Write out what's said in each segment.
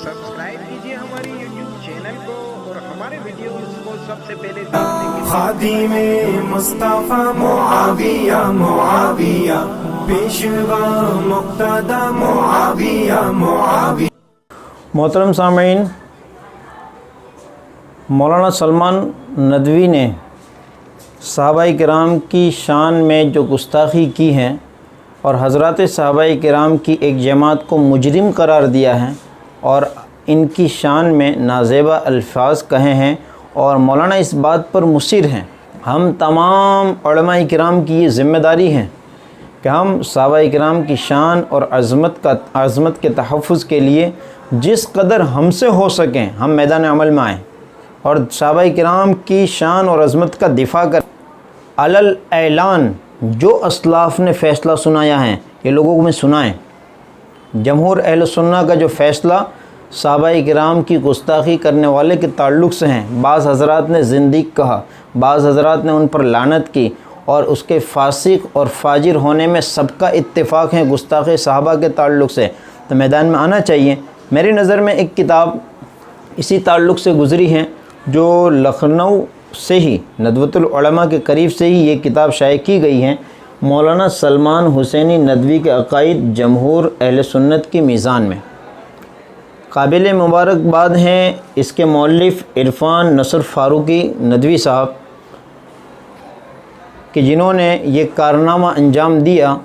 Subscribe कीजिए हमारी YouTube channel को और हमारे वीडियोस को सबसे पहले देखने के लिए खादिम मुस्तफा मुआविया मुआविया पेशवा मुक्तदा मुआविया मुआविया। मोहतरम सामीन, मौलाना सलमान नदवी ने सहाबाए किराम की शान में जो गुस्ताखी की है और हज़रात सहाबाए किराम की एक जमात को मुजरिम करार दिया है और इनकी शान में नाज़ेबा अल्फाज कहे हैं, और मौलाना इस बात पर मुसिर हैं। हम तमाम उलमाए किराम की ये ज़िम्मेदारी है कि हम सहाबाए किराम की शान और अज़मत के तहफ़्फ़ुज़ के लिए जिस कदर हमसे हो सकें हम मैदान अमल में आएँ और सहाबाए किराम की शान और अज़मत का दिफ़ा कर अलल ऐलान जो असलाफ़ ने फ़ैसला सुनाया है ये लोगों में सुनाएं। जमहूर अहले सुन्ना का जो फ़ैसला सहाबाए किराम की गुस्ताखी करने वाले के ताल्लुक़ से हैं, बाज़ हज़रात ने ज़िंदीक़ कहा, बाज़ हज़रात ने उन पर लानत की, और उसके फासिक और फाजिर होने में सबका इत्तेफ़ाक़ है गुस्ताख़ी सहाबा के ताल्लुक़ से, तो मैदान में आना चाहिए। मेरी नज़र में एक किताब इसी ताल्लुक़ से गुज़री है जो लखनऊ से ही नदवतुल उलमा के करीब से ही ये किताब शाये की गई है। मौलाना सलमान हुसैनी नदवी के अक़ाइद जमहूर अहले सुन्नत की मीज़ान में काबिल मुबारकबाद हैं इसके मौलिफ़ इरफ़ान नसर फ़ारूकी नदवी साहब कि जिन्होंने ये कारनामा अंजाम दिया।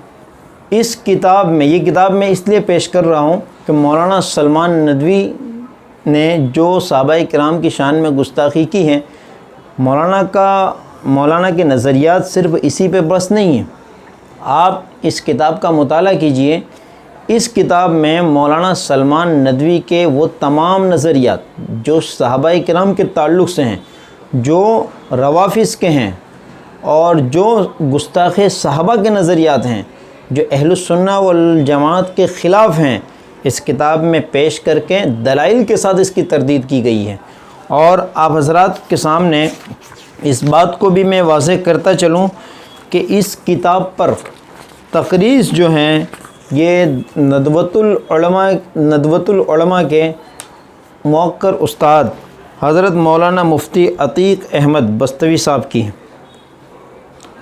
इस किताब में, ये किताब मैं इसलिए पेश कर रहा हूँ कि मौलाना सलमान नदवी ने जो सहाबाए किराम की शान में गुस्ताखी की है, मौलाना के नज़रियात सिर्फ़ इसी पे बस नहीं है। आप इस किताब का मुताला कीजिए। इस किताब में मौलाना सलमान नदवी के वो तमाम नज़रियात जो सहाबाए किराम के ताल्लुक़ से हैं, जो रवाफ़िज़ के हैं और जो गुस्ताख़े सहाबा के नज़रियात हैं, जो अहलुस सुन्ना वल जमात के ख़िलाफ़ हैं, इस किताब में पेश करके दलाइल के साथ इसकी तरदीद की गई है। और आप हज़रात के सामने इस बात को भी मैं वाज़ेह करता चलूँ कि इस किताब पर तक़रीज़ जो हैं ये नदवतुल उलमा के मुअक्कर उस्ताद हज़रत मौलाना मुफ्ती अतीक़ अहमद बस्तवी साहब की हैं।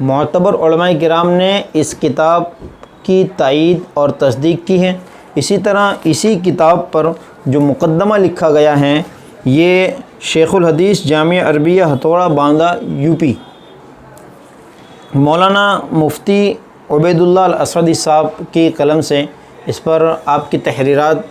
मुअतबर उलमाए किराम ने इस किताब की तायीद और तस्दीक की है। इसी तरह इसी किताब पर जो मुक़द्दमा लिखा गया है ये शेखुल हदीस जामिया अरबिया हथौड़ा बांदा यूपी मौलाना मुफ्ती उबैदुल्लाह अल-असदी साहब की कलम से इस पर आपकी तहरीरात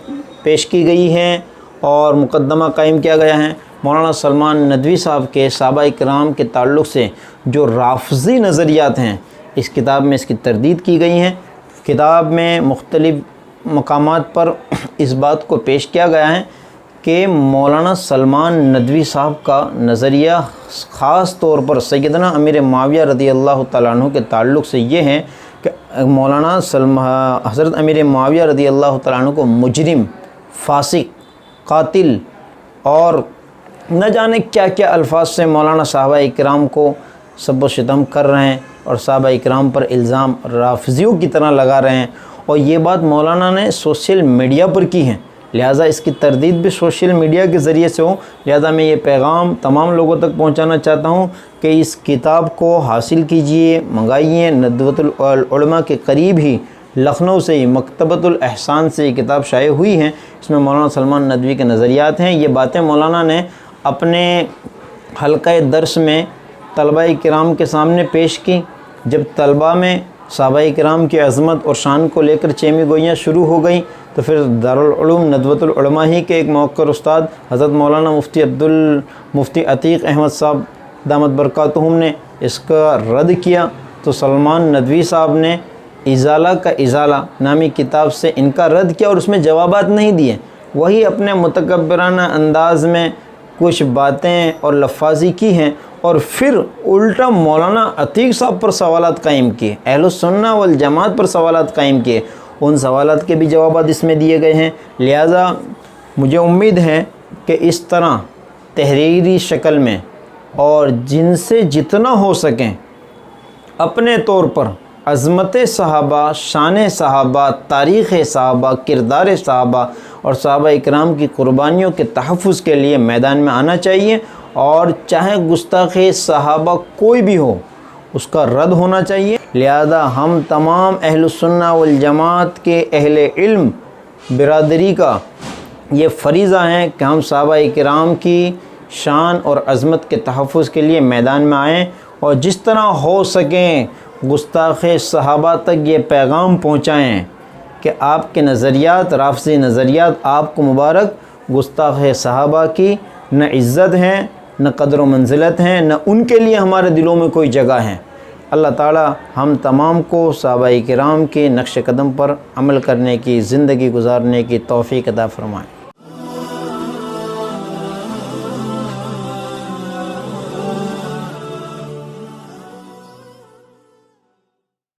पेश की गई हैं और मुक़द्दमा कायम किया गया है। मौलाना सलमान नदवी साहब के सहाबाए किराम के ताल्लुक़ से जो राफ़ज़ी नज़रियात हैं इस किताब में इसकी तरदीद की गई हैं। किताब में मुख्तलिफ़ मकामात पर इस बात को पेश किया गया है कि मौलाना सलमान नदवी साहब का नज़रिया ख़ास तौर पर सैयदना अमीर मुआविया रज़ी अल्लाह तआला अन्हु के ताल्लुक़ से ये है कि मौलाना हज़रत अमीर मुआविया रज़ी अल्लाह तआला अन्हु को मुजरिम, फासिक, कातिल और न जाने क्या क्या अल्फाज से मौलाना सहाबाए किराम को सब व सितम कर रहे हैं और सहाबाए किराम पर इल्ज़ाम राफ़िज़ियों की तरह लगा रहे हैं। और ये बात मौलाना ने सोशल मीडिया पर की है, लिहाजा इसकी तरदीद भी सोशल मीडिया के ज़रिए से हो। लिहाजा मैं ये पैगाम तमाम लोगों तक पहुंचाना चाहता हूं कि इस किताब को हासिल कीजिए, मंगाइए। नदवतुल उलमा के करीब ही लखनऊ से ही मकतबतुल एहसान से ये किताब शाये हुई है। इसमें मौलाना सलमान नदवी के नज़रियात हैं। ये बातें मौलाना ने अपने हल्क़ा दर्स में तलबाए किराम के सामने पेश की। जब तलबा में सहाबाए किराम की अज़मत और शान को लेकर चेमी गोइयाँ शुरू हो गई तो फिर दारुल उलूम नदवतुल उलमा ही के एक मुअक्कर उस्ताद हज़रत मौलाना मुफ्ती अतीक़ अहमद साहब दामत बरकातुहुम ने इसका रद्द किया। तो सलमान नदवी साहब ने इज़ाला का इज़ाला नामी किताब से इनका रद्द किया और उसमें जवाबात नहीं दिए। वही अपने मुतकब्बराना अंदाज़ में कुछ बातें और लफ़ाज़ी की हैं और फिर उल्टा मौलाना अतीक़ साहब पर सवालात कायम किए, अहलुस सुन्ना वल जमात पर सवालात कायम किए। उन सवालात के भी जवाबात इसमें दिए गए हैं। लिहाजा मुझे उम्मीद है कि इस तरह तहरीरी शक्ल में और जिनसे जितना हो सकें अपने तौर पर अज़मत सहाबा, शान सहाबा, तारीख़ सहाबा, किरदार सहाबा اور صحابہ اکرام کی قربانیوں کے تحفظ کے لیے میدان میں آنا چاہیے، اور چاہے گستاخ صحابہ کوئی بھی ہو اس کا رد ہونا چاہیے۔ لہذا ہم تمام اہل السنہ والجماعت کے اہل علم برادری کا یہ فریضہ ہے کہ ہم صحابہ اکرام کی شان اور عظمت کے تحفظ کے لیے میدان میں آئیں، اور جس طرح ہو سکیں گستاخ صحابہ تک یہ پیغام پہنچائیں کہ آپ کے نظریات، رافضی نظریات آپ کو مبارک، گستاخ صحابہ کی نہ عزت ہے، نہ قدر و منزلت ہیں، نہ ان کے لیے ہمارے دلوں میں کوئی جگہ ہے۔ اللہ تعالی ہم تمام کو صحابہ کرام کے نقش قدم پر عمل کرنے کی، زندگی گزارنے کی توفیق عطا فرمائے۔